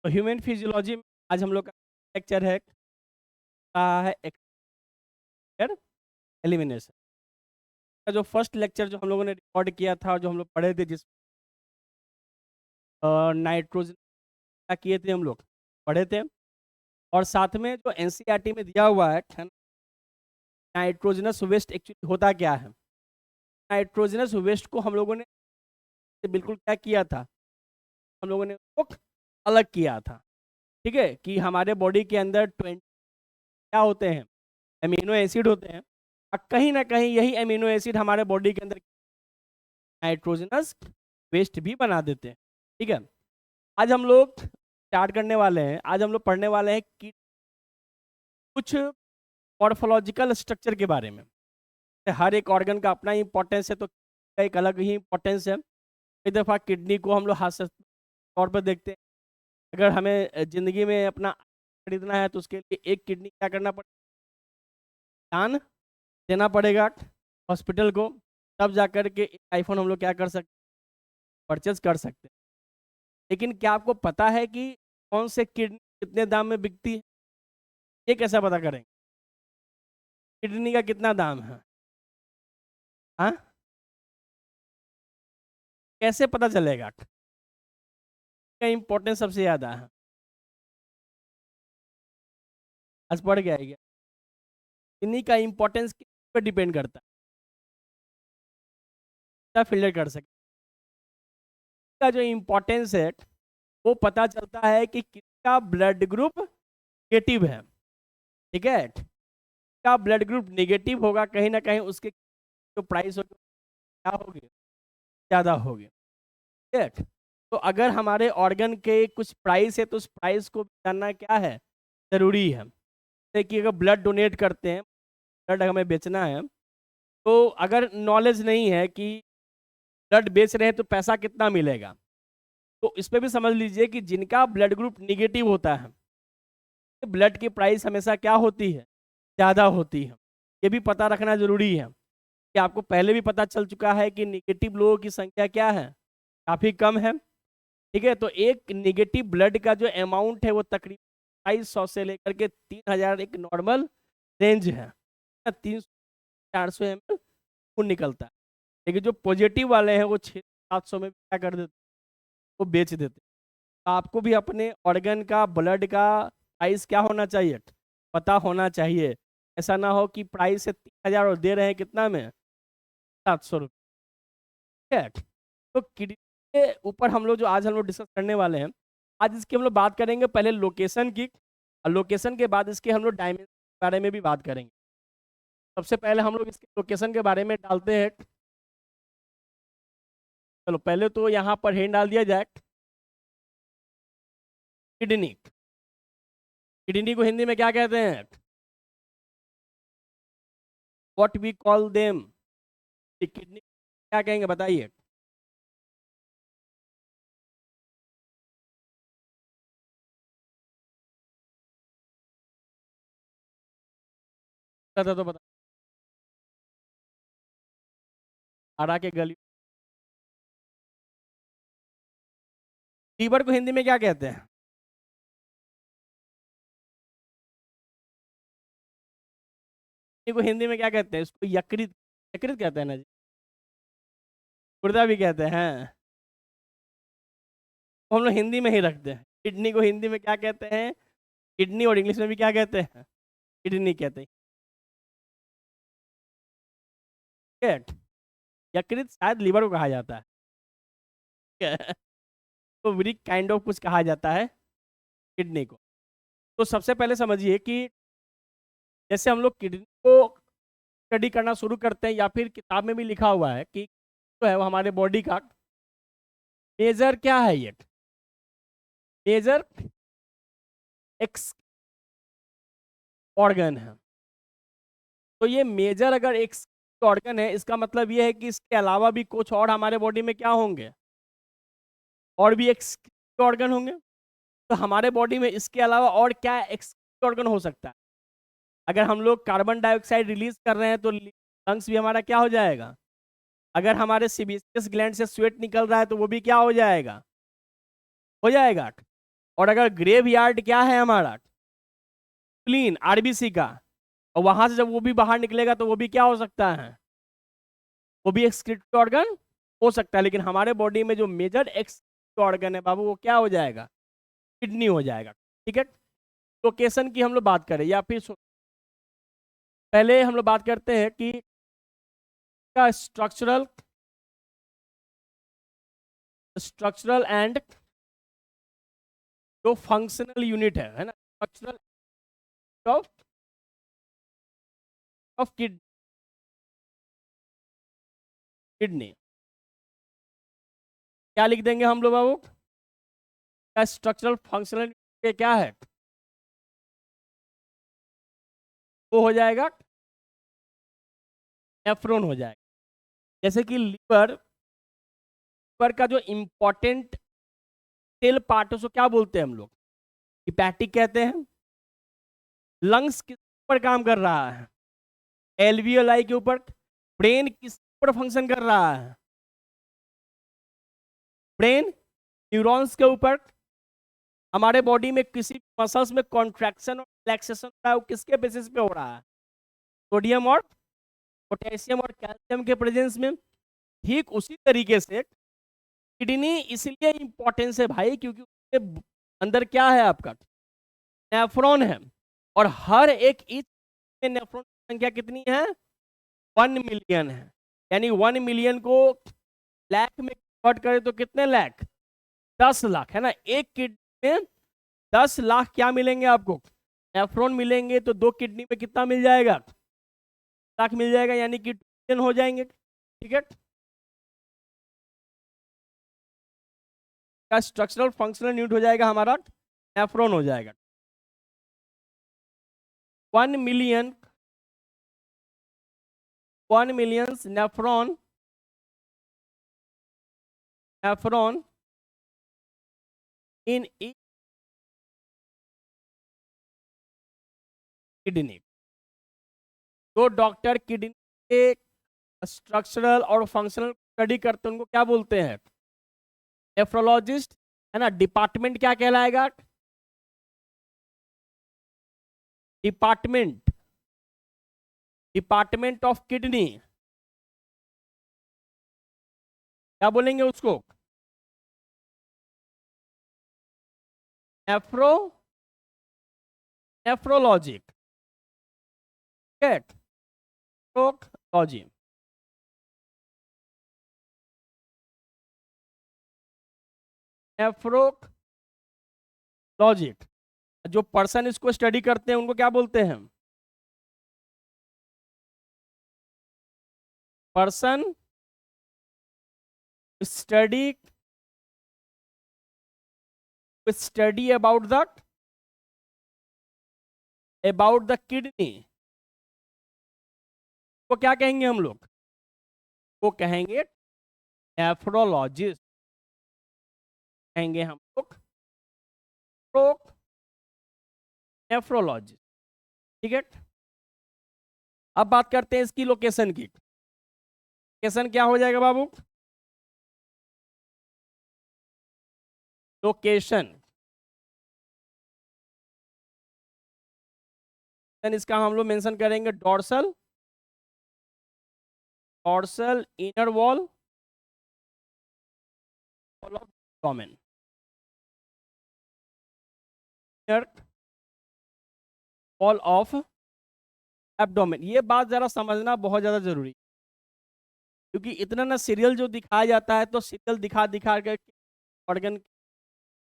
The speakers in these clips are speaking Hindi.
तो ह्यूमन फिजियोलॉजी में आज हम लोग का लेक्चर है एलिमिनेशन का। जो फर्स्ट लेक्चर जो हम लोगों ने रिकॉर्ड किया था और जो हम लोग पढ़े थे, जिस नाइट्रोजन क्या किए थे हम लोग पढ़े थे, और साथ में जो एनसीईआरटी में दिया हुआ है नाइट्रोजनस वेस्ट एक्चुअली होता क्या है। नाइट्रोजनस वेस्ट को हम लोगों ने बिल्कुल क्या किया था, हम लोगों ने उसको अलग किया था। ठीक है, कि हमारे बॉडी के अंदर 20 क्या होते हैं, एमिनो एसिड होते हैं, और कहीं ना कहीं यही एमिनो एसिड हमारे बॉडी के अंदर नाइट्रोजनस वेस्ट भी बना देते हैं। ठीक है, आज हम लोग स्टार्ट करने वाले हैं, आज हम लोग पढ़ने वाले हैं कि कुछ मॉर्फोलॉजिकल स्ट्रक्चर के बारे में। हर एक ऑर्गन का अपना इंपॉर्टेंस है, तो एक अलग ही इंपॉर्टेंस है। कई दफ़ा किडनी को हम लोग हास्य तौर पर देखते हैं। अगर हमें ज़िंदगी में अपना खरीदना है तो उसके लिए एक किडनी क्या करना पड़ेगा, दान देना पड़ेगा हॉस्पिटल को, तब जा कर के आईफोन हम लोग क्या कर सकते, परचेज कर सकते हैं। लेकिन क्या आपको पता है कि कौन से किडनी कितने दाम में बिकती है? ये कैसे पता करेंगे किडनी का कितना दाम है? हाँ, कैसे पता चलेगा? क्या इंपॉर्टेंस सबसे ज़्यादा है? आज पढ़ के आएगा किडनी का इंपॉर्टेंस किस पर डिपेंड करता है, फिल्टर कर सकते का जो इम्पोर्टेंस है वो पता चलता है कि किसका ब्लड ग्रुप नेगेटिव है। ठीक है, किसका ब्लड ग्रुप नेगेटिव होगा, कहीं ना कहीं उसके जो प्राइस होगी क्या होगी, ज़्यादा होगी। ठीक है, तो अगर हमारे ऑर्गन के कुछ प्राइस है तो उस प्राइस को जानना क्या है, ज़रूरी है। जैसे कि अगर ब्लड डोनेट करते हैं, ब्लड हमें बेचना है, तो अगर नॉलेज नहीं है कि ब्लड बेच रहे हैं तो पैसा कितना मिलेगा, तो इस पर भी समझ लीजिए कि जिनका ब्लड ग्रुप निगेटिव होता है ब्लड की प्राइस हमेशा क्या होती है, ज़्यादा होती है। ये भी पता रखना ज़रूरी है कि आपको पहले भी पता चल चुका है कि निगेटिव लोगों की संख्या क्या है, काफ़ी कम है। ठीक है, तो एक निगेटिव ब्लड का जो अमाउंट है वो तकरीबन 250 से लेकर के 3000 एक नॉर्मल रेंज है। 300-400 ml खून निकलता है। लेकिन जो पॉजिटिव वाले हैं वो 600-700 में क्या कर देते, वो बेच देते। तो आपको भी अपने ऑर्गन का ब्लड का प्राइस क्या होना चाहिए, पता होना चाहिए। ऐसा ना हो कि प्राइस है 3000 और दे रहे हैं कितना में, 700 रुपये। ठीक है, तो किडनी के ऊपर हम लोग जो आज हम लोग डिस्कस करने वाले हैं, आज इसकी हम लोग बात करेंगे पहले लोकेशन की, और लोकेशन के बाद इसके हम लोग डायमेंशन के बारे में भी बात करेंगे। सबसे पहले हम लोग इसके लोकेशन के बारे में डालते हैं। चलो पहले तो यहाँ पर हेड डाल दिया जाए, किडनी। किडनी को हिंदी में क्या कहते हैं, what we call them, kidney क्या कहेंगे बताइए? पता तो बता, आरा के गली। लीवर को हिंदी में क्या कहते हैं? को हिंदी में क्या कहते हैं? इसको यकृत, यकृत कहते हैं ना जी, गुर्दा भी कहते हैं। तो हम लोग हिंदी में ही रखते हैं। किडनी को हिंदी में क्या कहते हैं, किडनी, और इंग्लिश में भी क्या कहते हैं, किडनी कहते हैं। ठीक है? यकृत शायद लीवर को कहा जाता है। ठीक है? तो वेरी काइंड ऑफ कुछ कहा जाता है किडनी को। तो सबसे पहले समझिए कि जैसे हम लोग किडनी को स्टडी करना शुरू करते हैं, या फिर किताब में भी लिखा हुआ है कि जो है वो हमारे बॉडी का मेजर क्या है, ये मेजर एक्स ऑर्गन है। तो ये मेजर अगर एक ऑर्गन है, इसका मतलब ये है कि इसके अलावा भी कुछ और हमारे बॉडी में क्या होंगे, और भी एक ऑर्गन होंगे। तो हमारे बॉडी में इसके अलावा और क्या एक्स ऑर्गन हो सकता है? अगर हम लोग कार्बन डाइऑक्साइड रिलीज कर रहे हैं तो लंग्स भी हमारा क्या हो जाएगा। अगर हमारे सीबीएस ग्लैंड से स्वेट निकल रहा है तो वो भी क्या हो जाएगा, हो जाएगा। और अगर ग्रेव यार्ड क्या है हमारा, स्प्लीन, आरबीसी का, और वहां से जब वो भी बाहर निकलेगा तो वो भी क्या हो सकता है, वो भी एक्सक्रीटरी ऑर्गन हो सकता है। लेकिन हमारे बॉडी में जो मेजर एक्सक्रीटरी ऑर्गन है बाबू, वो क्या हो जाएगा, किडनी हो जाएगा। ठीक है, लोकेशन की हम लोग बात करें या फिर पहले हम लोग बात करते हैं कि का स्ट्रक्चरल एंड जो फंक्शनल यूनिट है ना, स्ट्रक्चरल ऑफ ऑफ किडनी क्या लिख देंगे हम लोग बाबू, क्या स्ट्रक्चरल फंक्शनल क्या है, वो हो जाएगा नेफ्रॉन हो जाएगा। जैसे कि लीवर का जो इंपॉर्टेंट सेल पार्ट है उसको क्या बोलते हैं हम लोग, हिपैटिक कहते हैं। लंग्स किस पर काम कर रहा है, एलवीओलाई के ऊपर। ब्रेन किस पर फंक्शन कर रहा है, ब्रेन न्यूरॉन्स के ऊपर। हमारे बॉडी में किसी मसल्स में कॉन्ट्रैक्शन और रिलैक्सेशन हो रहा है, वो किसके बेसिस पे हो रहा है, सोडियम और पोटेशियम और कैल्शियम के प्रेजेंस में। ठीक उसी तरीके से किडनी इसलिए इंपॉर्टेंस है भाई, क्योंकि उसके अंदर क्या है आपका, नेफ्रॉन है। और हर एक ईच में नेफ्रॉन की संख्या कितनी है, 1 मिलियन है। यानी 1 मिलियन को लाख में कन्वर्ट करें तो कितने लाख, 10 लाख है ना। एक किडनी में 10 लाख क्या मिलेंगे आपको, नेफ्रॉन मिलेंगे। तो 2 किडनी में कितना मिल जाएगा, लाख मिल जाएगा, यानी कि 2 हो जाएंगे। ठीक है, का स्ट्रक्चरल फंक्शनल यूनिट हो जाएगा हमारा, नेफ्रॉन हो जाएगा। 1 मिलियन 1 मिलियन नेफ्रॉन इन किडनी। तो डॉक्टर किडनी के स्ट्रक्चरल और फंक्शनल स्टडी करते हैं उनको क्या बोलते हैं, नेफ्रोलॉजिस्ट है ना। डिपार्टमेंट क्या कहलाएगा, डिपार्टमेंट डिपार्टमेंट ऑफ किडनी क्या बोलेंगे उसको, नेफ्रोलॉजिक नेफ्रोलॉजी। नेफ्रोलॉजिक जो पर्सन इसको स्टडी करते हैं उनको क्या बोलते हैं, person study about the kidney को क्या कहेंगे हम लोग, वो कहेंगे नेफ्रोलॉजिस्ट, कहेंगे हम लोग नेफ्रोलॉजिस्ट। ठीक है, अब बात करते हैं इसकी लोकेशन की। लोकेशन क्या हो जाएगा बाबू, लोकेशन इसका हम लोग मेंशन करेंगे dorsal inner wall of abdomen, inner wall of abdomen. ये बात जरा समझना बहुत ज्यादा जरूरी, क्योंकि इतना ना सीरियल जो दिखाया जाता है, तो सीरियल दिखा दिखा के ऑर्गन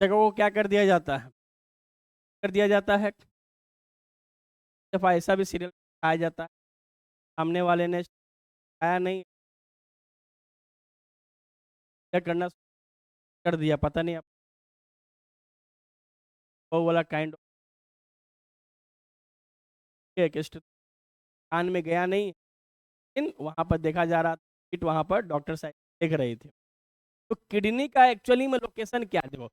जगह को क्या कर दिया जाता है, दफा ऐसा भी सीरियल दिखाया जाता है, सामने वाले ने आया नहीं, क्या करना कर दिया पता नहीं, वो वाला काइंड कान में गया नहीं, लेकिन वहां पर देखा जा रहा था, वहां पर डॉक्टर साहब देख रहे थे। तो किडनी का एक्चुअली में लोकेशन क्या है, देखो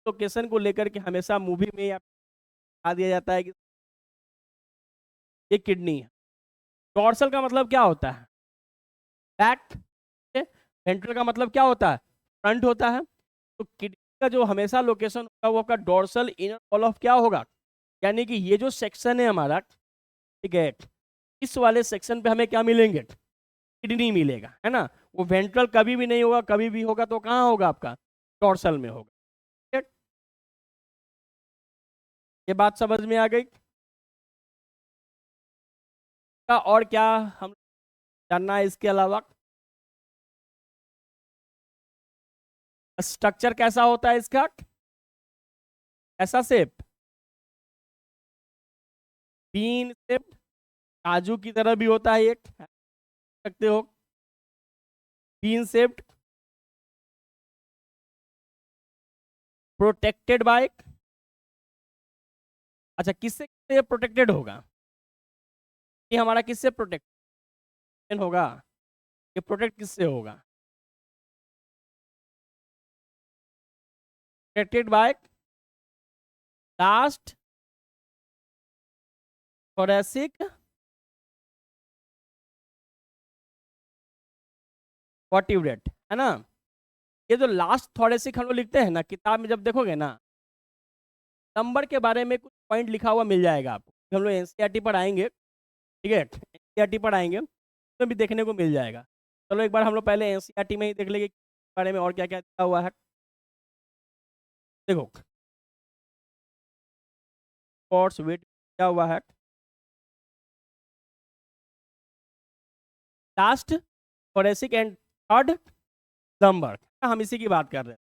लोकेशन को लेकर के हमेशा मूवी में या बता दिया जाता है कि ये किडनी है। डॉर्सल का मतलब क्या होता है, बैक। वेंट्रल का मतलब क्या होता है, फ्रंट होता है। तो किडनी का जो हमेशा लोकेशन होगा वो आपका डोर्सल इनर वॉल ऑफ क्या होगा, यानी कि ये जो सेक्शन है हमारा, ठीक है, इस वाले सेक्शन पे हमें क्या मिलेंगे, किडनी मिलेगा, है ना। वो वेंट्रल कभी भी नहीं होगा, कभी भी होगा तो कहाँ होगा आपका, डोर्सल में होगा। ठीक है? ये बात समझ में आ गई का, और क्या हम जानना है इसके अलावा, स्ट्रक्चर कैसा होता है इसका, ऐसा शेप, बीन शेप, काजू की तरह भी होता है एक, सकते हो, बीन शेप्ड, प्रोटेक्टेड बाय, अच्छा किससे ये प्रोटेक्टेड होगा, ये हमारा किससे प्रोटेक्ट होगा, ये प्रोटेक्ट किससे होगा, protected by last thoracic vertebrate, है ना। ये जो लास्ट थोरेसिक हम लोग लिखते हैं ना किताब में, जब देखोगे ना नंबर के बारे में कुछ पॉइंट लिखा हुआ मिल जाएगा आपको, हम लोग एनसीईआरटी पर आएंगे, ठीक है, एनसीईआरटी पर आएंगे तो भी देखने को मिल जाएगा। चलो एक बार हम लोग पहले एनसीईआरटी में ही देख लेंगे बारे में और क्या क्या लिखा हुआ है। देखो स्पोर्ट्स वेट क्या हुआ है, last thoracic and third lumbar, हम इसी की बात कर रहे हैं।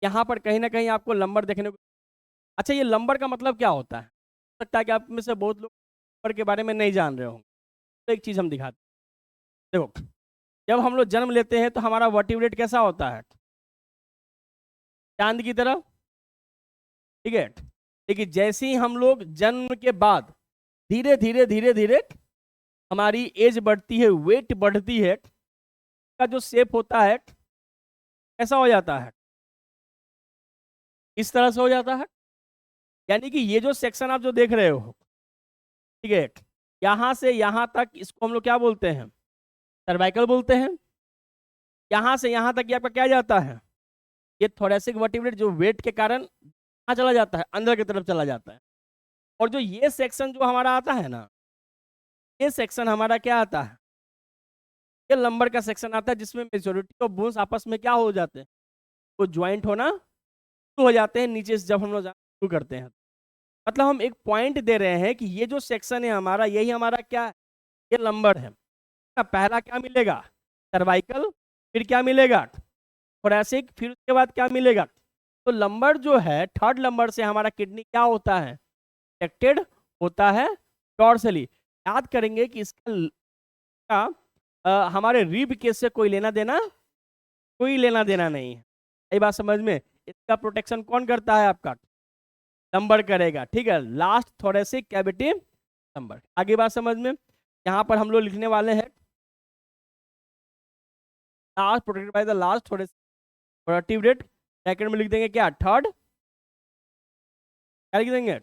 यहाँ पर कहीं ना कहीं आपको लंबर देखने को, अच्छा ये लंबर का मतलब क्या होता है, हो सकता है कि आप में से बहुत लोग लंबर के बारे में नहीं जान रहे होंगे, तो एक चीज़ हम दिखाते हैं। देखो जब हम लोग जन्म लेते हैं तो हमारा वर्टिब्रेट कैसा होता है, चांद की तरह, ठीक है। लेकिन जैसे ही हम लोग जन्म के बाद धीरे धीरे धीरे धीरे हमारी एज बढ़ती है, वेट बढ़ती है, का जो शेप होता है कैसा हो जाता है, इस तरह से हो जाता है। यानी कि ये जो सेक्शन आप जो देख रहे हो, ठीक है, यहाँ से यहाँ तक इसको हम लोग क्या बोलते हैं, सर्वाइकल बोलते हैं। यहाँ से यहाँ तक ये आपका क्या जाता है, ये थोरेसिक वर्टिब्रेट जो वेट के कारण कहाँ चला जाता है, अंदर की तरफ चला जाता है। और जो ये सेक्शन जो हमारा आता है ना, ये सेक्शन हमारा क्या आता है, ये लंबर का सेक्शन आता है, जिसमें मेजोरिटी ऑफ बोन्स आपस में क्या हो जाते हैं, वो ज्वाइंट होना शुरू हो जाते हैं नीचे से, जब हम लोग जाना शुरू करते हैं। मतलब हम एक पॉइंट दे रहे हैं कि ये जो सेक्शन है हमारा, यही हमारा क्या है, ये लंबर है। पहला क्या मिलेगा, सर्वाइकल, फिर क्या मिलेगा, थोरेसिक, फिर उसके बाद क्या मिलेगा, तो लंबर जो है, थर्ड लंबर से हमारा किडनी क्या होता है, प्रोटेक्टेड होता है डॉर्सली। याद करेंगे कि इसका हमारे रिब केस से कोई लेना देना, कोई लेना देना नहीं है, यही बात समझ में। इसका प्रोटेक्शन कौन करता है, आपका लंबर करेगा, ठीक है, लास्ट थोरेसिक कैविटी लंबर। आगे बात समझ में, यहाँ पर हम लोग लिखने वाले हैं last protected by the last thoracic vertebrate, bracket में लिख देंगे क्या, थर्ड, क्या लिख देंगे,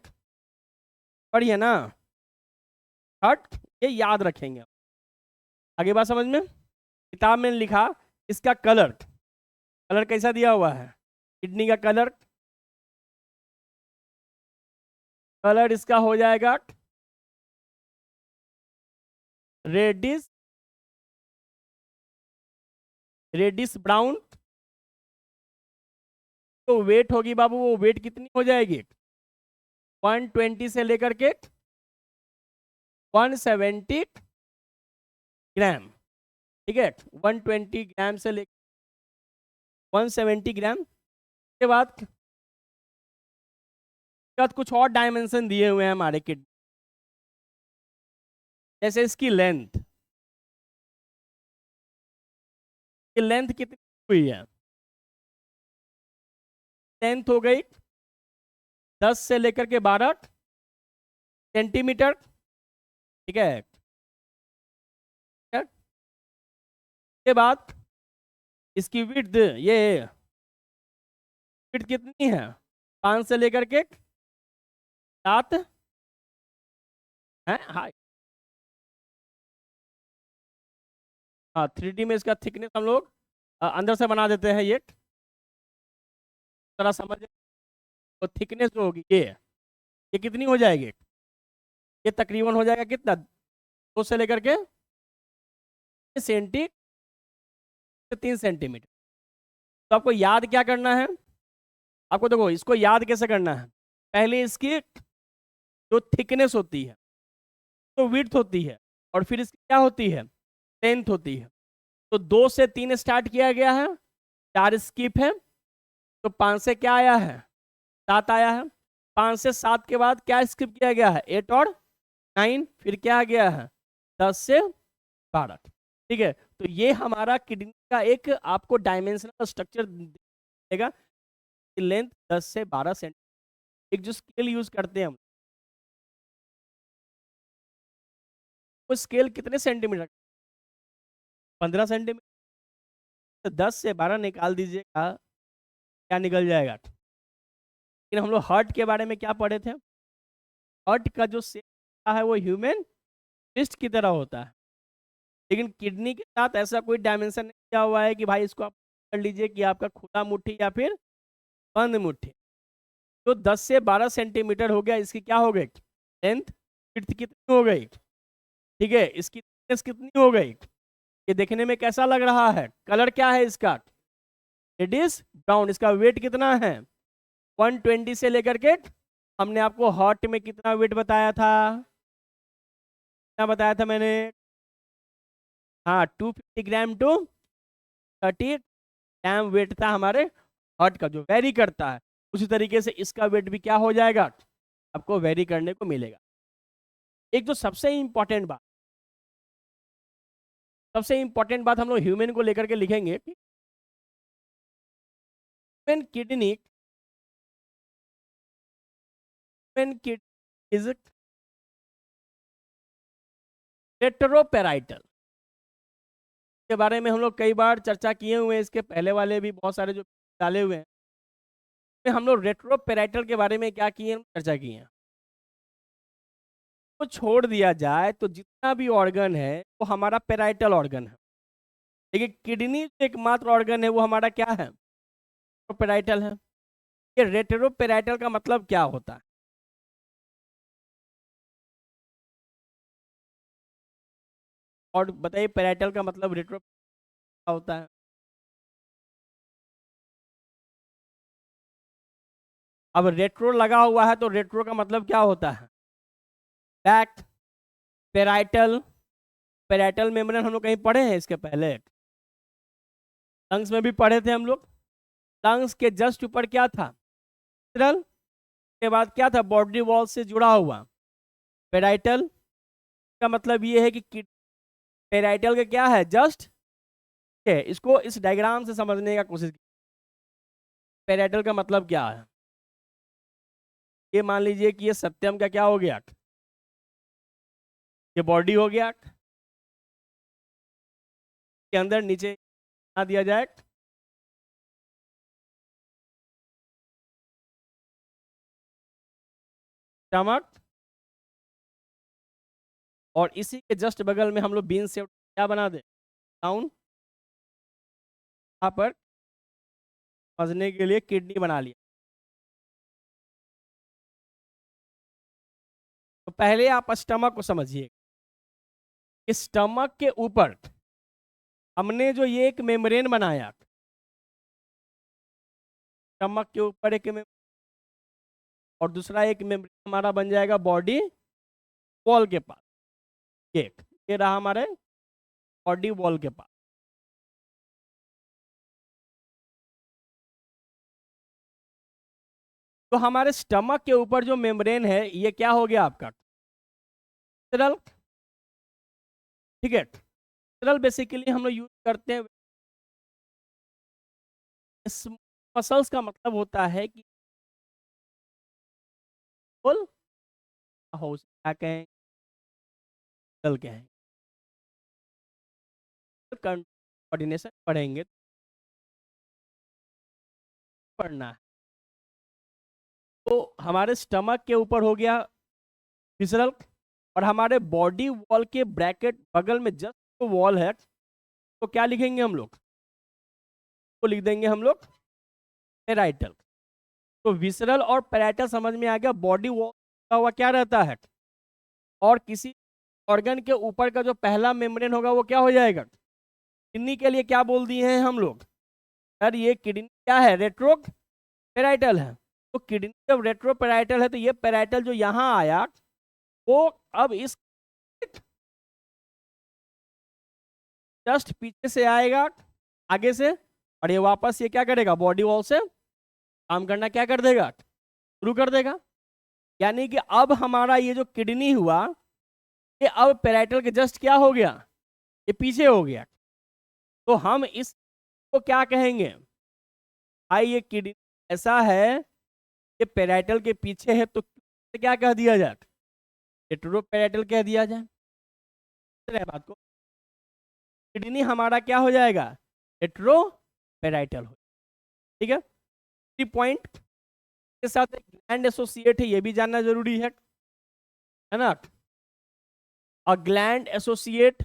पढ़िए ना, थर्ड, ये याद रखेंगे। आगे बात समझ में, किताब में लिखा इसका कलर, कलर कैसा दिया हुआ है, किडनी का कलर, कलर इसका हो जाएगा रेडिश, रेडिश ब्राउन। तो वेट होगी बाबू, वो वेट कितनी हो जाएगी, 120 से लेकर के 170 ग्राम, ठीक है, 120 ग्राम से लेकर 170 ग्राम के बाद कुछ और डायमेंशन दिए हुए हैं हमारे किड, जैसे इसकी लेंथ, की लेंथ कितनी हुई है, लेंथ हो गई 10 से लेकर के 12 सेंटीमीटर, ठीक है। के बाद इसकी विड्थ, ये विड्थ कितनी है, 5 से लेकर के 7 है, हाँ 3D में इसका थिकनेस हम लोग अंदर से बना देते हैं ये, जरा समझ, तो थिकनेस जो होगी ये कितनी हो जाएगी, ये तकरीबन हो जाएगा कितना, 2 से लेकर के सेंटी 3 सेंटीमीटर। तो आपको याद क्या करना है, आपको देखो इसको याद कैसे करना है, पहले इसकी जो थिकनेस होती है तो विड्थ होती है, और फिर इसकी क्या होती है, लेंथ होती है। तो 2 से 3 स्टार्ट किया गया है, 4 स्किप है, तो 5 से क्या आया है, 7 आया है। 5 से 7 के बाद क्या स्किप किया गया है, 8 और 9, फिर क्या आ गया है, 10 से 12। ठीक है, तो ये हमारा किडनी का एक आपको डायमेंशनल स्ट्रक्चर देगा। लेंथ 10 से 12 सेंटीमीटर। एक जो स्केल यूज करते हैं हम, वो स्केल कितने सेंटीमीटर, 15 सेंटीमीटर। तो 10 से 12 निकाल दीजिएगा, क्या निकल जाएगा। लेकिन हम लोग हार्ट के बारे में क्या पढ़े थे, हार्ट का जो शेप है वो ह्यूमन फिस्ट की तरह होता है, लेकिन किडनी के साथ ऐसा कोई डायमेंशन नहीं दिया हुआ है कि भाई इसको आप कर लीजिए कि आपका खुला मुट्ठी या फिर बंद मुट्ठी। तो 10 से 12 सेंटीमीटर हो गया, इसकी क्या हो गई, लेंथ, विड्थ कितनी हो गई, ठीक है, इसकी थिकनेस कितनी हो गई, ये देखने में कैसा लग रहा है, कलर क्या है इसका, इट इज ब्राउन। इसका वेट कितना है, 120 से लेकर के, हमने आपको हार्ट में कितना वेट बताया था, कितना बताया था मैंने, हाँ 250 ग्राम टू 30 ग्राम वेट था हमारे हार्ट का, जो वेरी करता है। उसी तरीके से इसका वेट भी क्या हो जाएगा, आपको वेरी करने को मिलेगा। एक जो सबसे इंपॉर्टेंट बात हम लोग ह्यूमन को लेकर के लिखेंगे, ह्यूमन किडनी इज रेट्रोपेराइटल। के बारे में हम लोग कई बार चर्चा किए हुए हैं, इसके पहले वाले भी बहुत सारे जो डाले हुए हैं, हम लोग रेट्रोपेराइटल के बारे में क्या किए हैं, चर्चा की है। तो छोड़ दिया जाए तो जितना भी ऑर्गन है वो हमारा पेराइटल ऑर्गन है, लेकिन किडनी जो एकमात्र ऑर्गन है वो हमारा क्या है, पेराइटल है। ये रेट्रोपेराइटल का मतलब क्या होता है, और बताइए पेराइटल का मतलब रेट्रो क्या होता है। अब रेट्रो लगा हुआ है तो रेट्रो का मतलब क्या होता है, बैक। पेराइटल, पेराइटल मेम्ब्रेन हम लोग कहीं पढ़े हैं इसके पहले, लंग्स में भी पढ़े थे हम लोग। लंग्स के जस्ट ऊपर क्या था, विसरल, के बाद क्या था, बॉडी वॉल से जुड़ा हुआ पेराइटल। का मतलब ये है कि पेराइटल का क्या है, जस्ट है। इसको इस डायग्राम से समझने का कोशिश की, पेराइटल का मतलब क्या है। ये मान लीजिए कि ये सत्यम का क्या हो गया, ये बॉडी हो गया, के अंदर नीचे बना दिया जाए स्टमक, और इसी के जस्ट बगल में हम लोग बीन से क्या बना दे, डाउन, यहाँ पर समझने के लिए किडनी बना लिया। तो पहले आप स्टमक को समझिए, इस स्टमक के ऊपर हमने जो ये एक मेम्ब्रेन बनाया, स्टमक के ऊपर एक और दूसरा एक मेम्ब्रेन हमारा बन जाएगा बॉडी वॉल के पास। ये रहा हमारे बॉडी वॉल के पास। तो हमारे स्टमक के ऊपर जो मेम्ब्रेन है ये क्या हो गया आपका, विसरल, ठीक है। विसरल बेसिकली हम लोग यूज करते हैं, इस मसल्स का मतलब होता है कि बोल हाउस क्या कहें, विसरल कहें, कोऑर्डिनेशन पढ़ेंगे, पढ़ना है। तो हमारे स्टमक के ऊपर हो गया विसरल, और हमारे बॉडी वॉल के ब्रैकेट बगल में जस्ट तो वॉल है, तो क्या लिखेंगे हम लोग, तो लिख देंगे हम लोग पेराइटल। तो विसरल और पैराइटल समझ में आ गया। बॉडी वॉल का हुआ क्या रहता है, और किसी ऑर्गन के ऊपर का जो पहला मेम्ब्रेन होगा वो क्या हो जाएगा। किडनी के लिए क्या बोल दिए हैं हम लोग, सर ये किडनी क्या है, रेट्रो पैराइटल है। तो किडनी जब रेट्रो पैराइटल है तो ये पैराइटल जो यहाँ आया वो अब इस जस्ट पीछे से आएगा, आगे से, और ये वापस ये क्या करेगा, बॉडी वॉल से काम करना क्या कर देगा, शुरू कर देगा। यानी कि अब हमारा ये जो किडनी हुआ ये अब पैराइटल के जस्ट क्या हो गया, ये पीछे हो गया। तो हम इसको क्या कहेंगे, भाई ये किडनी ऐसा है, ये पैराइटल के पीछे है, तो क्या कह दिया जाए, रेट्रो पैराइटल कह दिया जाए। बात को किडनी हमारा क्या हो जाएगा, रेट्रो पैराइटल हो, ठीक है। पॉइंट के साथ एक ग्लैंड एसोसिएट है, ये भी जानना जरूरी है ना। A gland associate,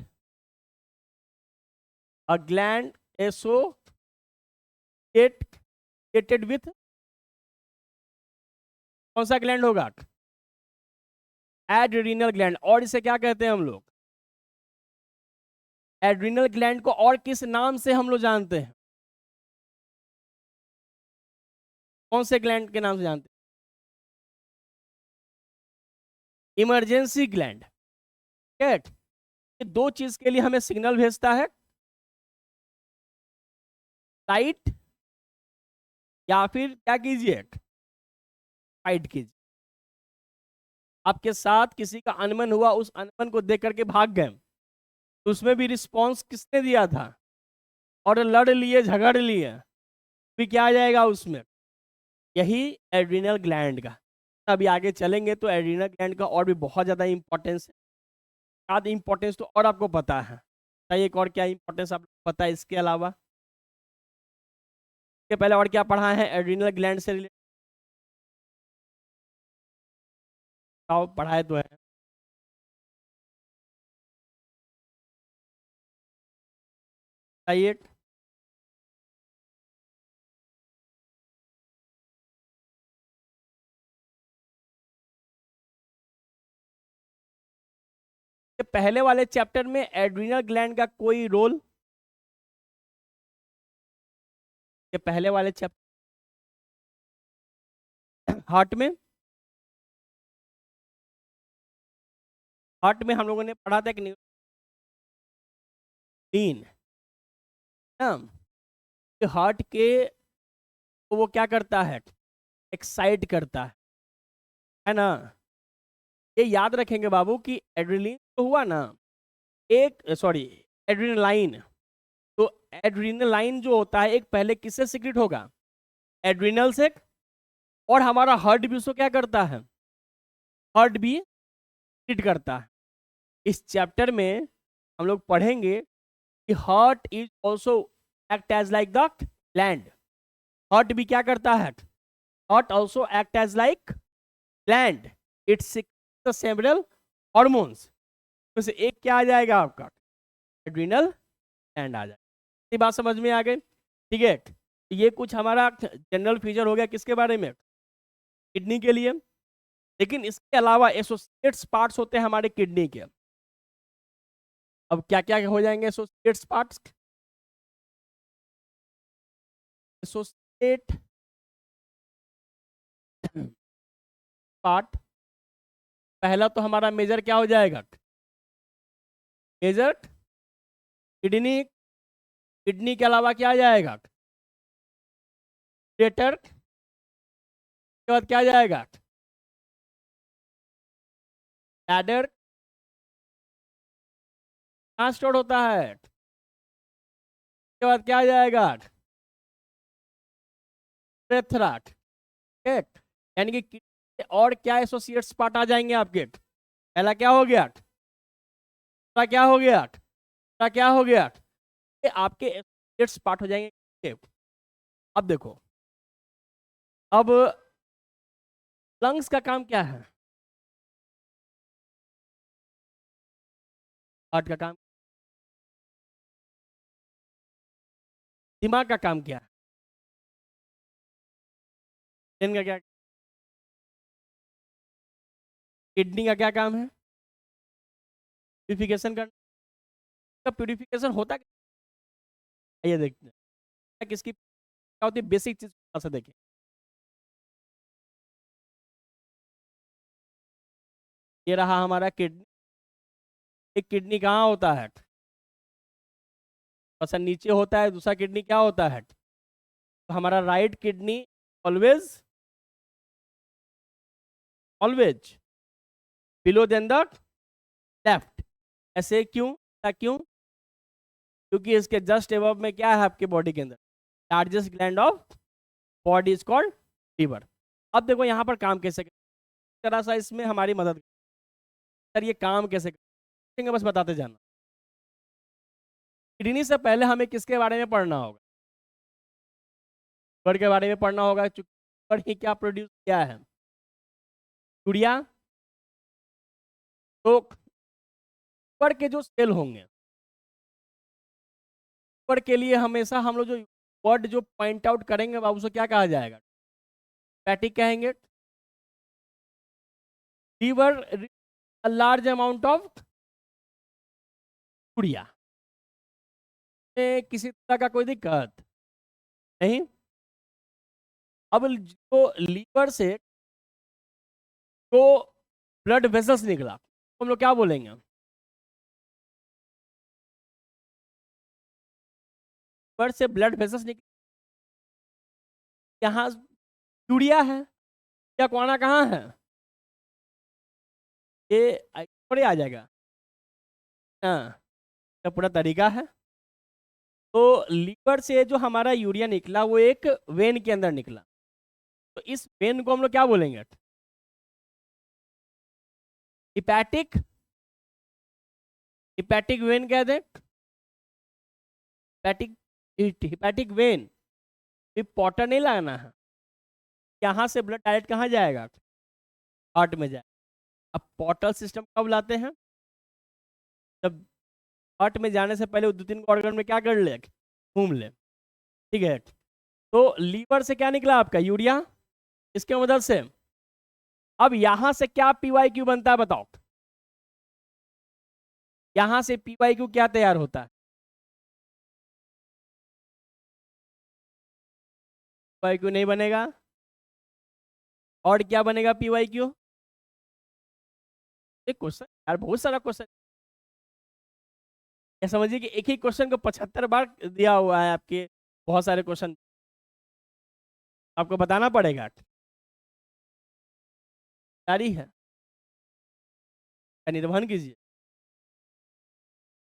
a gland associated with, कौन सा ग्लैंड होगा, एड्रीनल ग्लैंड। और इसे क्या कहते हैं हम लोग, एड्रीनल ग्लैंड को और किस नाम से हम लोग जानते हैं, कौन से ग्लैंड के नाम से जानते हैं, इमरजेंसी ग्लैंड। ये दो चीज के लिए हमें सिग्नल भेजता है, लाइट या फिर क्या कीजिए, फाइट कीजिए। आपके साथ किसी का अनबन हुआ, उस अनबन को देख करके भाग गए, तो उसमें भी रिस्पांस किसने दिया था, और लड़ लिए झगड़ लिए, भी क्या आ जाएगा उसमें, यही एड्रिनल ग्लैंड का। अभी आगे चलेंगे तो एड्रिनल ग्लैंड का और भी बहुत ज़्यादा इंपॉर्टेंस है, आधा इंपॉर्टेंस तो और आपको पता है, एक और क्या इंपॉर्टेंस आपको पता है इसके अलावा, इसके पहले और क्या पढ़ा है एड्रिनल ग्लैंड से रिलेटेड, पढ़ाए तो है। बताइए, पहले वाले चैप्टर में एड्रिनल ग्लैंड का कोई रोल, ये पहले वाले चैप्टर हार्ट में, हार्ट में हम लोगों ने पढ़ा था कि न्यूरोन ना, हार्ट के तो वो क्या करता है, एक्साइट करता है ना। ये याद रखेंगे बाबू कि एड्रेनलिन तो हुआ ना, एक सॉरी एड्रेनलाइन, तो एड्रेनलाइन जो होता है एक पहले किससे सिक्रेट होगा, एड्रिनल से, और हमारा हार्ट भी उसको क्या करता है, हार्ट भी सिक्रेट करता है। इस चैप्टर में हम लोग पढ़ेंगे कि heart is also act as like the gland, heart भी क्या करता है, heart also act as like gland, its several hormones, तो से एक क्या आ जाएगा आपका, एड्रिनल ग्लैंड आ जाएगा। ये बात समझ में आ गई, ठीक है। ये कुछ हमारा जनरल फीचर हो गया किसके बारे में, किडनी के लिए। लेकिन इसके अलावा एसोसिएट्स पार्ट्स होते हैं हमारे किडनी के। अब क्या क्या हो जाएंगे एसोसिएट्स पार्ट्स, एसोसिएट पार्ट, पहला तो हमारा मेजर क्या हो जाएगा, मेजर किडनी, किडनी के अलावा क्या आ जाएगा, ग्रेटर के बाद क्या आ जाएगा, लैडर, कहाँ स्टोर होता है, के बाद क्या आ जाएगा, थ्राट, ठीक, यानी कि किडनी और क्या एसोसिएट्स पार्ट आ जाएंगे आपके, पहला क्या हो गया, दूसरा क्या हो गया, तीसरा क्या हो गया, ये आपके एसोसिएट्स पार्ट हो जाएंगे। अब देखो, अब लंग्स का काम क्या है, हार्ट का काम, दिमाग का काम क्या है, ब्रेन का क्या, किडनी का क्या काम है, प्यूरिफिकेशन करना। प्यूरिफिकेशन होता क्या, ये देखते हैं किसकी क्या होती है, बेसिक चीज से देखें। ये रहा हमारा किडनी। एक किडनी कहाँ होता है, अच्छा नीचे होता है, दूसरा किडनी क्या होता है, तो हमारा right kidney always always below than the left. ऐसे क्यों, ऐसा क्यों, क्योंकि इसके जस्ट एबव में क्या है आपके बॉडी के अंदर, largest gland of body is called liver. अब देखो यहाँ पर काम कैसे तरह सा इसमें हमारी मदद सर, ये काम कैसे करेंगे बस बताते जाना। किडनी से पहले हमें किसके बारे में पढ़ना होगा, लिवर के बारे में पढ़ना होगा, क्योंकि लिवर ही क्या प्रोड्यूस किया है, यूरिया। तो लिवर के जो सेल होंगे, लिवर के लिए हमेशा हम लोग जो वर्ड जो पॉइंट आउट करेंगे बाबू उसे क्या कहा जाएगा, पैटिक कहेंगे। Liver a large amount of urea, किसी तरह का कोई दिक्कत नहीं। अब जो लीवर से जो ब्लड वेसल्स निकला तो हम लोग क्या बोलेंगे, लीवर से ब्लड वेसल्स निकले, यहाँ यूरिया है, या कोना कहाँ है, ये थोड़े आ जाएगा, हाँ तो पूरा तरीका है। तो लीवर से जो हमारा यूरिया निकला वो एक वेन के अंदर निकला, तो इस वेन को हम लोग क्या बोलेंगे, हिपैटिक, हिपैटिक वेन कह दें, हिपैटिक, हिपैटिक वेन। पॉटर नहीं लगाना है, यहाँ से ब्लड डायरेक्ट कहाँ जाएगा, हार्ट में जाए। अब पोर्टल सिस्टम कब लाते हैं, जब हार्ट में जाने से पहले वो 2-3 ऑर्गन में क्या कर ले, घूम ले, ठीक है। तो लीवर से क्या निकला आपका यूरिया, इसके मदद से। अब यहां से क्या पीवाई क्यू बनता है बताओ, यहां से पीवाई क्यू क्या तैयार होता है, पीवाई क्यू नहीं बनेगा, और क्या बनेगा पीवाई क्यू, एक क्वेश्चन यार, बहुत सारा क्वेश्चन, या समझिए कि एक ही क्वेश्चन को 75 बार दिया हुआ है आपके, बहुत सारे क्वेश्चन आपको बताना पड़ेगा, जारी है, निर्वहन कीजिए।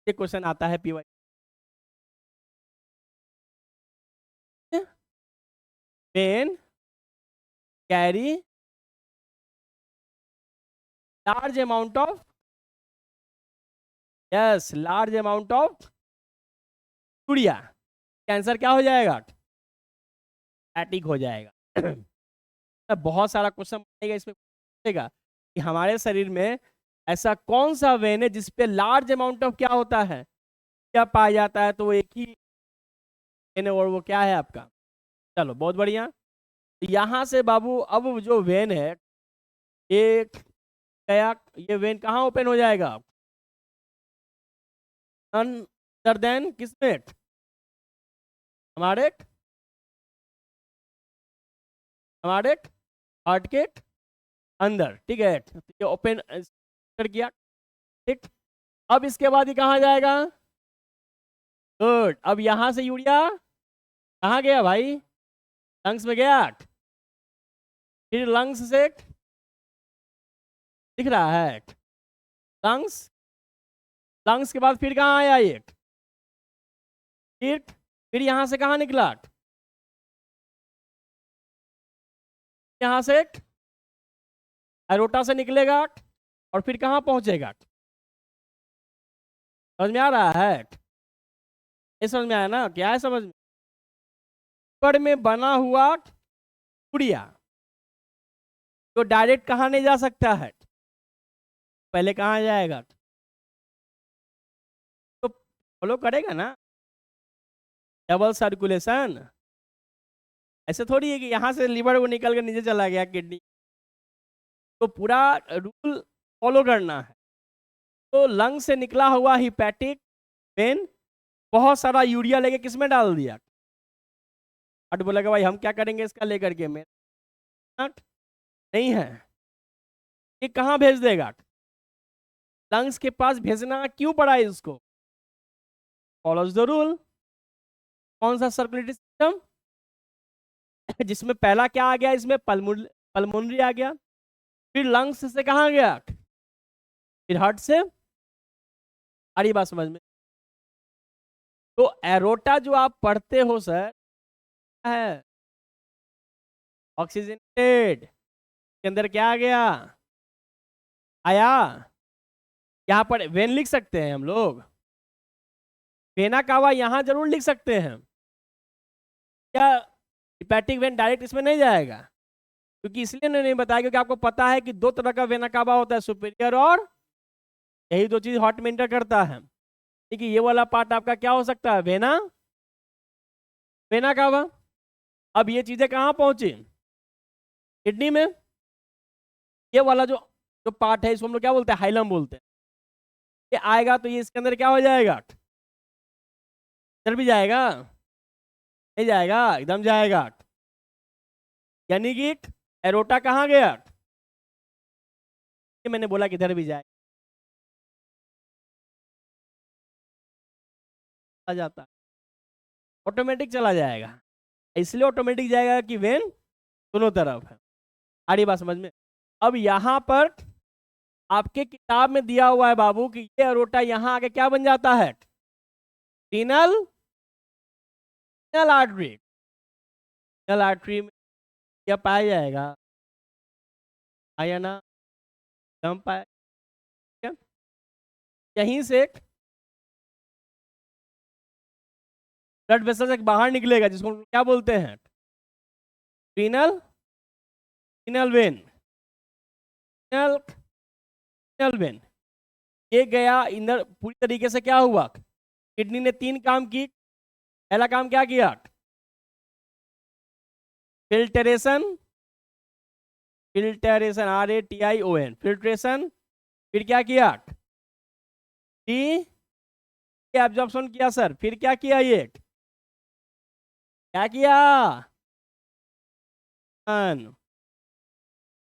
ये क्वेश्चन आता है PY, pen carry large amount of, yes large amount of urea, cancer क्या हो जाएगा, एटिक हो जाएगा। बहुत सारा क्वेश्चन बनेगा इसमें, पूछेगा कि हमारे शरीर में ऐसा कौन सा वेन है जिसपे लार्ज अमाउंट ऑफ क्या होता है, क्या पाया जाता है, तो वो एक ही वेन है, और वो क्या है आपका, चलो बहुत बढ़िया। यहाँ से बाबू अब जो वेन है ये गया, ये वेन कहाँ ओपन हो जाएगा, अदर देन किसमें, हमारे हमारे हार्ट के अंदर, ठीक है, तो ये ओपन कर किया, ठीक। अब इसके बाद ये कहाँ जाएगा, गुड। अब यहां से यूरिया कहाँ गया भाई, लंग्स में गया, फिर लंग्स से दिख रहा है, लंग्स, लंग्स के बाद फिर कहाँ आया ये, फिर यहां से कहाँ निकला, यहां से एरोटा से निकलेगा, और फिर कहाँ पहुंचेगा, समझ में आ रहा है, ये समझ में आया ना, क्या है समझ में, ऊपर में बना हुआ पुड़िया तो डायरेक्ट कहाँ नहीं जा सकता है, पहले कहाँ जाएगा, तो फॉलो करेगा ना, डबल सर्कुलेशन, ऐसे थोड़ी है कि यहाँ से लीवर वो निकल के नीचे चला गया किडनी, तो पूरा रूल फॉलो करना है। तो लंग से निकला हुआ हिपैटिक वेन बहुत सारा यूरिया लेके किस में डाल दिया, हट बोलेगा भाई हम क्या करेंगे इसका लेकर के, में नहीं है, ये कहाँ भेज देगा, लंग्स के पास भेजना क्यों पड़ा है इसको, फॉलोज द रूल। कौन सा सर्कुलेटरी सिस्टम, जिसमें पहला क्या आ गया, इसमें पल्मोनरी आ गया, फिर लंग्स से कहाँ गया, फिर हार्ट से, आ रही बात समझ में। तो एरोटा जो आप पढ़ते हो सर है ऑक्सीजनेटेड, के अंदर क्या आ गया, आया, यहाँ पर वेन लिख सकते हैं हम लोग, वेना कावा यहाँ जरूर लिख सकते हैं, क्या हिपैटिक वेन डायरेक्ट इसमें नहीं जाएगा, क्योंकि इसलिए नहीं बताया क्योंकि आपको पता है कि दो तरह का वेना कावा होता है, सुपीरियर और, यही दो चीज हार्ट में इंटर करता है। ठीक है, ये वाला पार्ट आपका क्या हो सकता है, वेना, वेना कावा। अब ये चीजें कहाँ पहुंची, किडनी में, ये वाला जो जो पार्ट है इसको हम लोग क्या बोलते हैं, हाइलम बोलते हैं। ये आएगा तो ये इसके अंदर क्या हो जाएगा, इधर भी जाएगा, नहीं जाएगा, एकदम जाएगा, यानी कि एरोटा कहाँ गया, ये मैंने बोला कि इधर भी जाएगा, आ जाता, ऑटोमेटिक चला जाएगा, इसलिए ऑटोमेटिक जाएगा कि वेन दोनों तरफ है। आ रही बात समझ में। अब यहाँ पर आपके किताब में दिया हुआ है बाबू कि ये एरोटा यहाँ आके क्या बन जाता है, renal, renal artery, renal artery में क्या पाया जाएगा, आया ना, दम पाया, क्या? यहीं से ब्लड वेसल से बाहर निकलेगा जिसको क्या बोलते हैं, renal, renal vein, renal, renal vein. ये गया इंदर पूरी तरीके से क्या हुआ, किडनी ने 3 काम की, पहला काम क्या किया, फिल्टरेशन, फिल्टरेशन RATION, फिल्ट्रेशन, फिर क्या किया, डी एब्जॉर्प्शन किया सर, फिर क्या किया, ये क्या किया,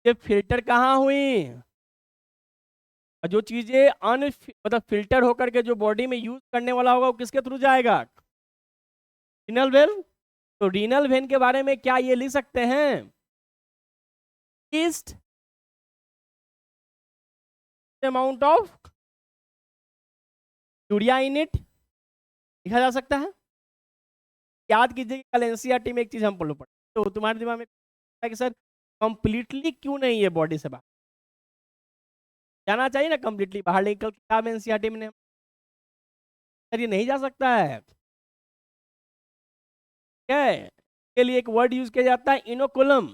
ये फिल्टर कहाँ हुई, और जो चीजें अन मतलब फिल्टर होकर के जो बॉडी में यूज करने वाला होगा वो किसके थ्रू जाएगा, रीनल वेन। तो रीनल वेन के बारे में क्या ये लिख सकते हैं, east amount of urea in it, लिखा जा सकता है। याद कीजिए कल एनसीईआरटी में एक चीज हम पढ़, तो तुम्हारे दिमाग में कि सर कंप्लीटली क्यों नहीं है बॉडी से बाहर जाना चाहिए ना, कंप्लीटली बाहर, लेकिन कल किताब में एनसीईआरटी में सर ये नहीं जा सकता है, क्या है, के लिए एक वर्ड यूज किया जाता है इनोकुलम,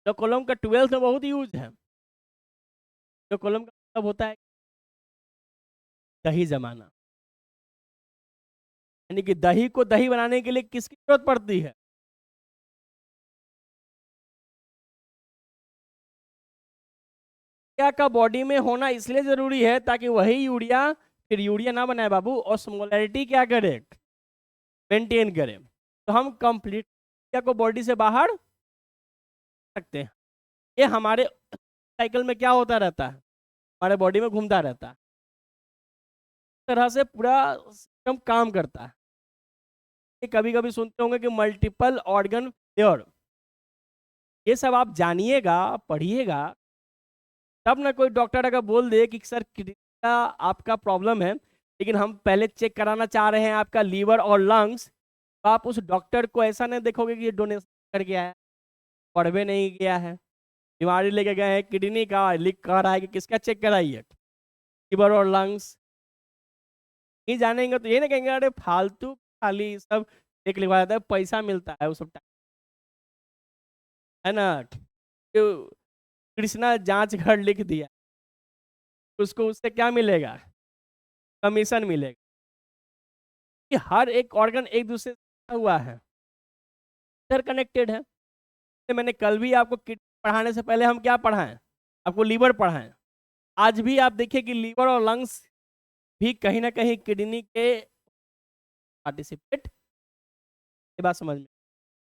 इनोकुलम का 12th में बहुत यूज है। इनोकुलम का मतलब होता है दही जमाना, यानी कि दही को दही बनाने के लिए किसकी जरूरत पड़ती है, यूरिया का बॉडी में होना इसलिए जरूरी है ताकि वही यूरिया फिर यूरिया ना बनाए बाबू, और स्मोलैरिटी क्या करे, मेंटेन करे। तो हम कंप्लीट यूरिया को बॉडी से बाहर सकते हैं, ये हमारे साइकिल में क्या होता रहता है, हमारे बॉडी में घूमता रहता है, इस तरह से पूरा सिस्टम काम करता है। कभी कभी सुनते होंगे कि मल्टीपल ऑर्गन फेलियर, ये सब आप जानिएगा, पढ़िएगा, तब ना कोई डॉक्टर अगर बोल दे कि सर किडनी का आपका प्रॉब्लम है लेकिन हम पहले चेक कराना चाह रहे हैं आपका लीवर और लंग्स, तो आप उस डॉक्टर को ऐसा नहीं देखोगे कि ये डोनेशन करके आया, पढ़वे नहीं गया है, बीमारी लेके गए हैं किडनी का, लिख कर रहा है कि किसका चेक कराइए, लीवर और लंग्स, नहीं जानेंगे तो ये नहीं कहेंगे अरे फालतू खाली सब एक लिखवा देता है, पैसा मिलता है वो सब, है ना, तो कृष्णा जांच घर लिख दिया, उसको उससे क्या मिलेगा, कमीशन मिलेगा, कि हर एक ऑर्गन एक दूसरे से जुड़ा हुआ है, इंटरकनेक्टेड है। मैंने कल भी आपको किडनी पढ़ाने से पहले हम क्या पढ़ाएं, आपको लीवर पढ़ाएं। आज भी आप देखिए कि लीवर और लंग्स भी कहीं ना कहीं किडनी के पार्टिसिपेट, ये बात समझ में,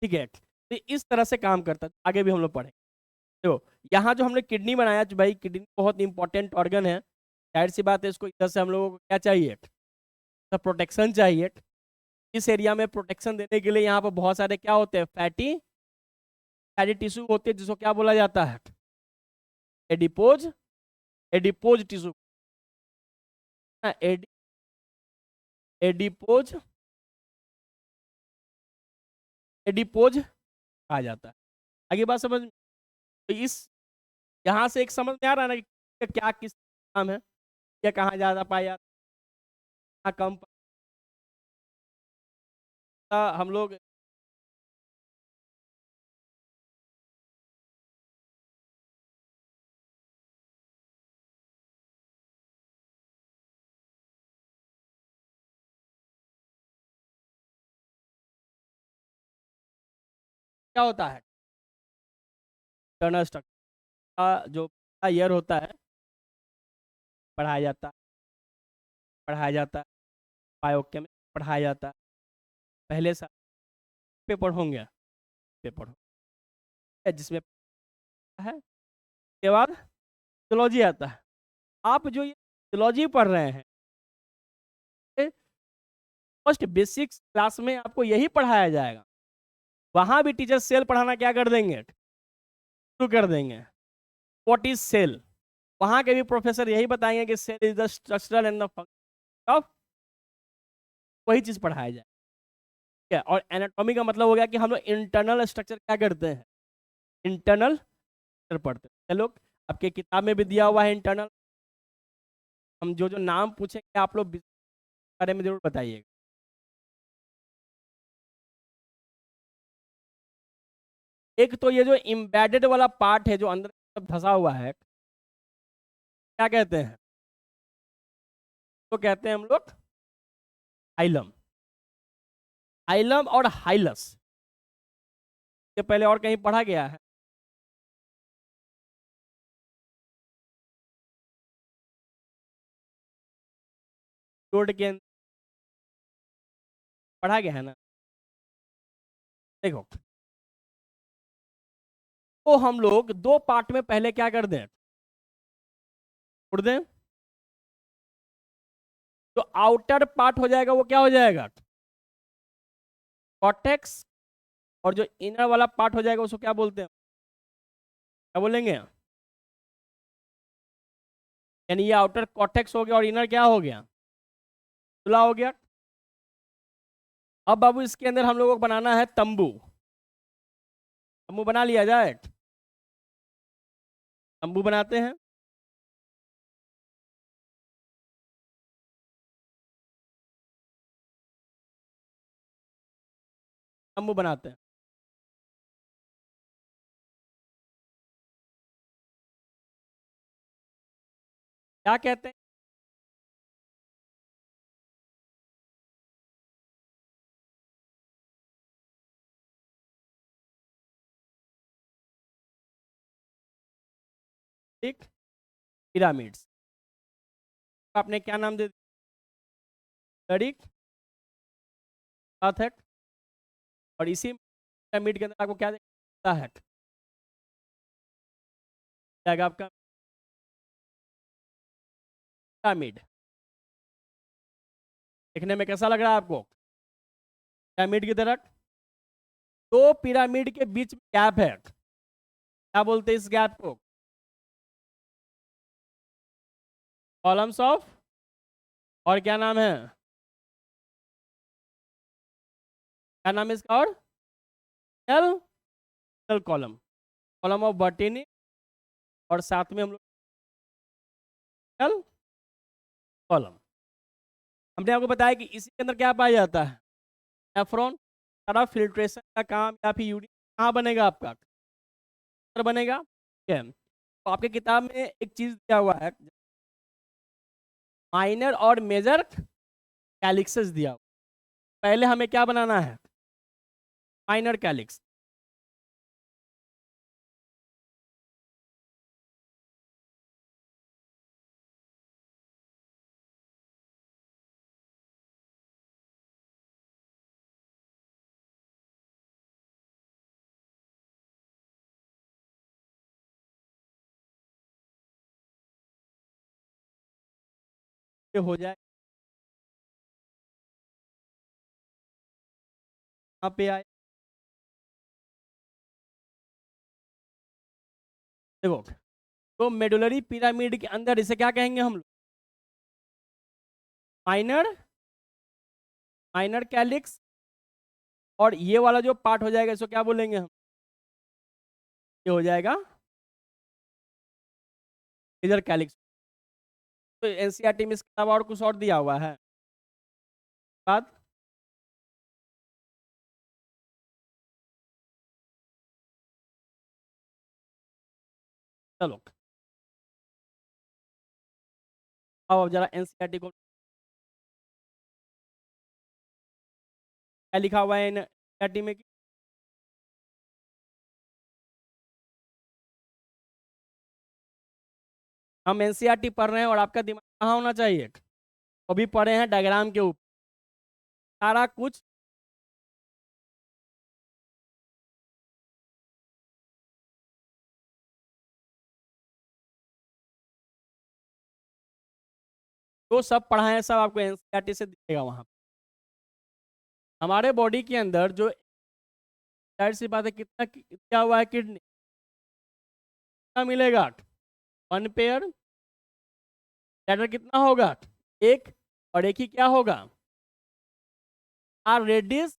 ठीक है। तो इस तरह से काम करता है, आगे भी हम लोग पढ़ें। तो यहाँ जो हमने किडनी बनाया, तो भाई किडनी बहुत इंपॉर्टेंट ऑर्गन है, जाहिर सी बात है इसको इधर से हम लोगों को क्या चाहिए, तो प्रोटेक्शन चाहिए। इस एरिया में प्रोटेक्शन देने के लिए यहाँ पर बहुत सारे क्या होते हैं, फैटी टिश्यू होते हैं, जिसको क्या बोला जाता है, एडिपोज टिश्यू, एडिपोज कहा जाता है। आगे बात समझ में? तो इस यहाँ से एक समझ में आ रहा है ना कि क्या किस काम है, या कहाँ ज़्यादा पाया जाता, कहाँ कम हम लोग क्या होता है, इंटरनल स्ट्रक्चर का जो ईयर होता है पढ़ाया जाता है बायोकेमिस्ट्री पढ़ाया जाता है। पहले साल पेपर होंगे, पेपर हो जिसमें है, उसके बाद फिजियोलॉजी आता है। आप जो ये फिजियोलॉजी पढ़ रहे हैं, फर्स्ट बेसिक्स क्लास में आपको यही पढ़ाया जाएगा। वहां भी टीचर सेल पढ़ाना क्या कर देंगे, शुरू कर देंगे। व्हाट इज सेल, वहां के भी प्रोफेसर यही बताएंगे कि cell is the structural and the function of, वही चीज पढ़ाया जाए, ठीक है। और एनाटॉमी का मतलब हो गया कि हम लोग इंटरनल स्ट्रक्चर क्या करते हैं, इंटरनल स्ट्रक्चर पढ़ते हैं। चलो आपके किताब में भी दिया हुआ है इंटरनल, हम जो जो नाम पूछेंगे आप लोग बारे में जरूर बताइएगा। एक तो ये जो इम्बेडेड वाला पार्ट है जो अंदर धंसा हुआ है, क्या कहते हैं, तो कहते हैं हम लोग हाइलम, हाइलम और हाइलस। ये पहले और कहीं पढ़ा गया है, रोड के अंदर पढ़ा गया है ना। देखो, तो हम लोग दो पार्ट में पहले क्या कर दें, छोड़ दें। जो आउटर पार्ट हो जाएगा वो क्या हो जाएगा, कॉर्टेक्स, और जो इनर वाला पार्ट हो जाएगा उसको क्या बोलते हैं, क्या बोलेंगे, यानी ये आउटर कॉर्टेक्स हो गया और इनर क्या हो गया, तुला हो गया। अब बाबू इसके अंदर हम लोगों को बनाना है तंबू, तंबू बना लिया जाए, तंबू बनाते हैं। तंबू बनाते हैं, क्या कहते हैं, ठीक, पिरामिड्स। आपने क्या नाम दे दिया, साथ है। और इसी पिरामिड के अंदर आपको क्या दिखता है, जाएगा आपका पिरामिड। देखने में कैसा लग रहा है आपको, पिरामिड की तरह। दो पिरामिड के बीच में गैप है, क्या बोलते हैं इस गैप को, कॉलम्स ऑफ, और क्या नाम है, क्या नाम है इसका, और एल कॉलम, कॉलम ऑफ बर्टेनी। और साथ में हम लोग एल कॉलम। हमने आपको बताया कि इसी के अंदर क्या पाया जाता है, नेफ्रॉन। सारा फिल्ट्रेशन का काम या फिर यूरिन कहाँ बनेगा आपका, बनेगा, ठीक है। तो आपके किताब में एक चीज दिया हुआ है, माइनर और मेजर कैलिक्सेस दिया हुआ। पहले हमें क्या बनाना है, माइनर कैलिक्स। ये हो जाए, यहाँ पे आए, देखो तो मेडुलरी पिरामिड के अंदर इसे क्या कहेंगे हम लोग, माइनर माइनर कैलिक्स, और ये वाला जो पार्ट हो जाएगा इसको क्या बोलेंगे हम, ये हो जाएगा मेजर कैलिक्स। तो एनसीईआरटी में इसके अलावा और कुछ और दिया हुआ है बात, चलो अब जरा एनसीईआरटी को क्या लिखा हुआ है एनसीईआरटी में, हम एनसीईआरटी पढ़ रहे हैं और आपका दिमाग कहाँ होना चाहिए, अभी पढ़े हैं डायग्राम के ऊपर सारा कुछ, जो सब पढ़ा है सब आपको एनसीईआरटी से दिखेगा वहाँ पे। हमारे बॉडी के अंदर जो, जाहिर सी बात है कितना क्या हुआ है, किडनी कितना मिलेगा, 1 पेयर, लेटर कितना होगा, एक, और एक ही क्या होगा, आर रेडियस,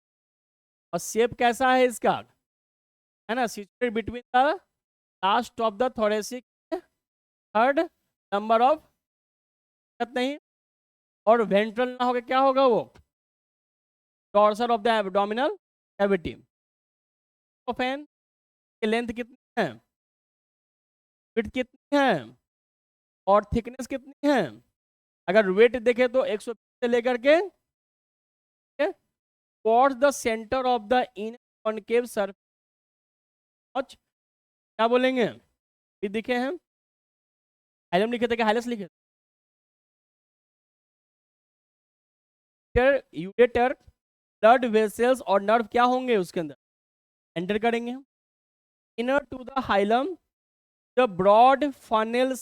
और शेप कैसा है इसका, है ना, situated between the last of the thoracic third number of, नहीं, और वेंट्रल ना होगा क्या होगा वो, dorsal of the abdominal cavity. तो फैन की लेंथ कितनी है, विड्थ कितनी है, और थिकनेस कितनी है, अगर वेट देखे तो 120 से लेकर के towards the centre of the in concave surface, क्या बोलेंगे, ये दिखे हैं, हाइलम लिखे थे क्या, हाइलस लिखे थे, यूरेटर, ब्लड वेसल्स और नर्व क्या होंगे उसके अंदर एंटर करेंगे, inner to the hilum the broad funnel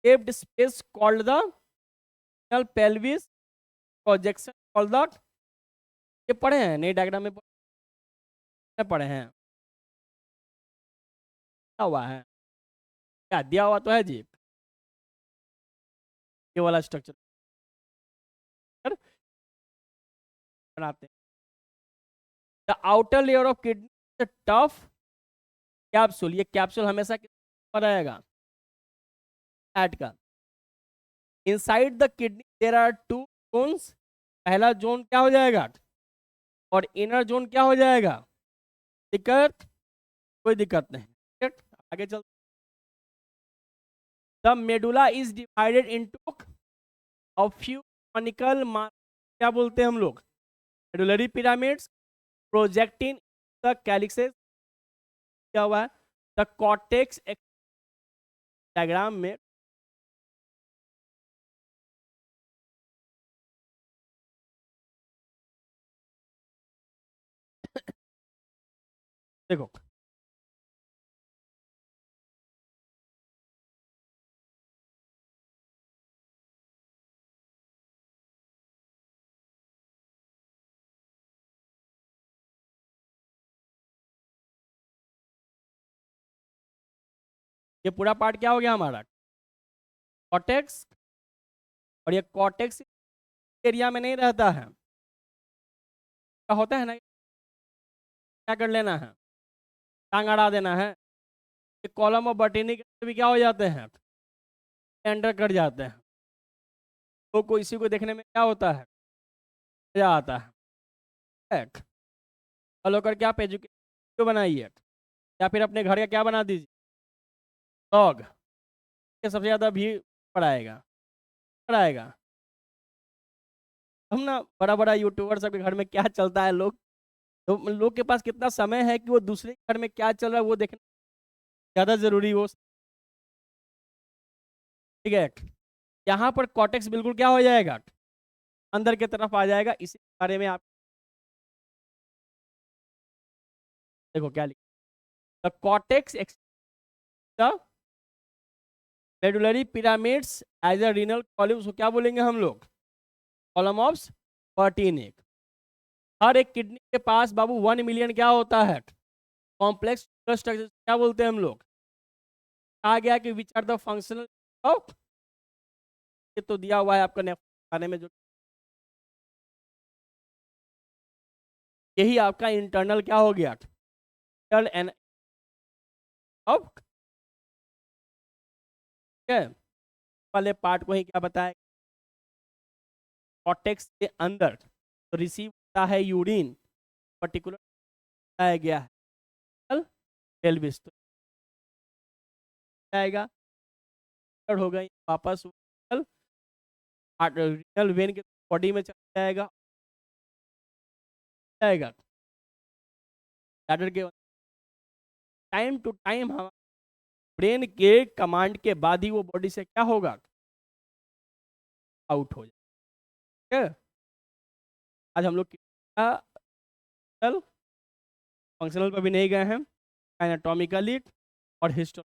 shaped space called the pelvis projection called the, ये पढ़े हैं नहीं, डायग्राम में पढ़े हैं, क्या हुआ है, क्या दिया हुआ तो है जी, ये वाला स्ट्रक्चर बनाते हैं, the outer layer of kidney tough capsule, ये कैप्सूल हमेशा कितना रहेगा, फैट का, inside the kidney there are 2 zones, पहला जोन क्या हो जाएगा, और इनर जोन क्या हो जाएगा, दिक्कत, कोई दिक्कत नहीं, ठीक, आगे चल, the medulla is divided into a few conical, क्या बोलते हैं हम लोग, मेडुलरी पिरामिड्स प्रोजेक्टिंग द कैलिक्सेस, क्या हुआ है, द कॉर्टेक्स, डायग्राम में देखो, ये पूरा पार्ट क्या हो गया हमारा, कॉर्टेक्स, और ये कॉर्टेक्स एरिया में नहीं रहता है, क्या होता है ना, क्या कर लेना है, टांग अड़ा देना है, ये कॉलम और बटनी के भी क्या हो जाते हैं, एंटर कर जाते हैं, तो कोई इसी को देखने में क्या होता है, मजा आता है, फॉलो करके आप एजुकेशन बनाइए, या फिर अपने घर का क्या बना दीजिए, डॉग, ये सबसे ज़्यादा भी पढ़ाएगा, पढ़ाएगा, हम ना बड़ा बड़ा यूट्यूबर सबके घर में क्या चलता है, लोग तो लोग के पास कितना समय है कि वो दूसरे के घर में क्या चल रहा है वो देखना ज़्यादा जरूरी हो, ठीक है, यहाँ पर कॉर्टेक्स बिल्कुल क्या हो जाएगा, अंदर की तरफ आ जाएगा, इसी बारे में आप देखो क्या लिखा, the cortex medullary pyramids as a renal column, उसको क्या बोलेंगे हम लोग? Column of पर्टिनेक। हर एक किडनी के पास बाबू 1 मिलियन क्या होता है? कॉम्प्लेक्स स्ट्रक्चर, क्या बोलते हैं हम लोग? आ गया कि which are the functional of, ये तो दिया हुआ है आपका नेफ्रॉन में, जो यही आपका इंटरनल क्या हो गया? एंड ऑफ, ठीक है, वाले पार्ट को ही क्या बताया? कॉर्टेक्स के अंदर तो रिसीव होता है यूरिन, पर्टिकुलर बताया गया है पेल्विस, तो आएगा हो गई वापस रीनल वेन के बॉडी में चला जाएगा, जाएगा ब्लैडर के। टाइम टू टाइम हम ब्रेन के कमांड के बाद ही वो बॉडी से क्या होगा? आउट हो जाए, ठीक है। आज हम लोग फंक्शनल पर भी नहीं गए हैं, एनाटॉमिकली और हिस्टो